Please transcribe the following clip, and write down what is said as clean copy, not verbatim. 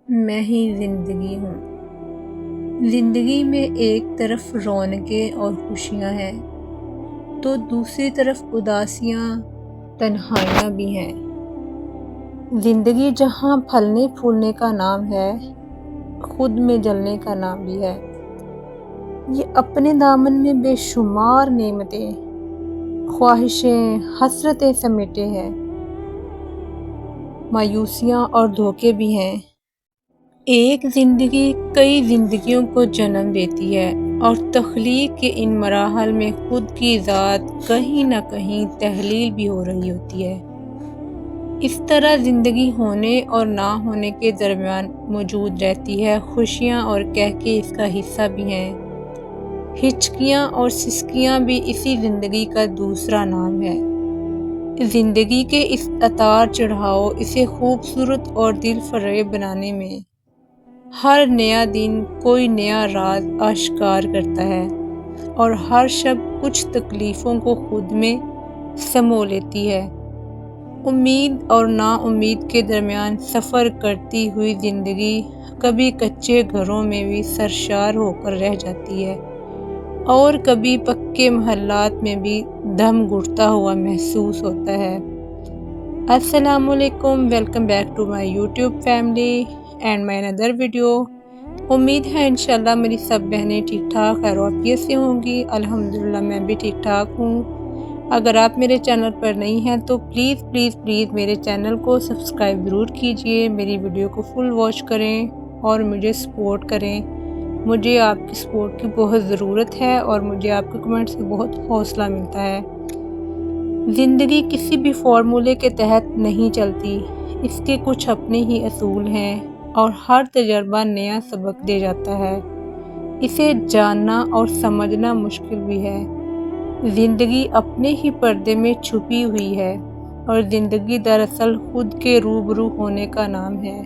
میں ہی زندگی ہوں۔ زندگی میں ایک طرف رونقیں اور خوشیاں ہیں تو دوسری طرف اداسیاں، تنہائیاں بھی ہیں۔ زندگی جہاں پھلنے پھولنے کا نام ہے، خود میں جلنے کا نام بھی ہے۔ یہ اپنے دامن میں بے شمار نعمتیں، خواہشیں، حسرتیں سمیٹے ہے، مایوسیاں اور دھوکے بھی ہیں۔ ایک زندگی کئی زندگیوں کو جنم دیتی ہے اور تخلیق کے ان مراحل میں خود کی ذات کہیں نہ کہیں تحلیل بھی ہو رہی ہوتی ہے۔ اس طرح زندگی ہونے اور نہ ہونے کے درمیان موجود رہتی ہے۔ خوشیاں اور کہکے اس کا حصہ بھی ہیں، ہچکیاں اور سسکیاں بھی اسی زندگی کا دوسرا نام ہے۔ زندگی کے اس اتار چڑھاؤ، اسے خوبصورت اور دل فریب بنانے میں ہر نیا دن کوئی نیا راز آشکار کرتا ہے اور ہر شب کچھ تکلیفوں کو خود میں سمو لیتی ہے۔ امید اور نا امید کے درمیان سفر کرتی ہوئی زندگی کبھی کچے گھروں میں بھی سرشار ہو کر رہ جاتی ہے اور کبھی پکے محلات میں بھی دم گھٹتا ہوا محسوس ہوتا ہے۔ السلام علیکم، welcome back to my YouTube family and my اندر ویڈیو۔ امید ہے انشاءاللہ میری سب بہنیں ٹھیک ٹھاک خیر و عافیت سے ہوں گی۔ الحمدللہ میں بھی ٹھیک ٹھاک ہوں۔ اگر آپ میرے چینل پر نہیں ہیں تو پلیز میرے چینل کو سبسکرائب ضرور کیجئے، میری ویڈیو کو فل واچ کریں اور مجھے سپورٹ کریں۔ مجھے آپ کی سپورٹ کی بہت ضرورت ہے اور مجھے آپ کے کمنٹ سے بہت حوصلہ ملتا ہے۔ زندگی کسی بھی فارمولے کے تحت نہیں چلتی، اس کے کچھ اپنے ہی اصول ہیں اور ہر تجربہ نیا سبق دے جاتا ہے۔ اسے جاننا اور سمجھنا مشکل بھی ہے۔ زندگی اپنے ہی پردے میں چھپی ہوئی ہے اور زندگی دراصل خود کے روبرو ہونے کا نام ہے۔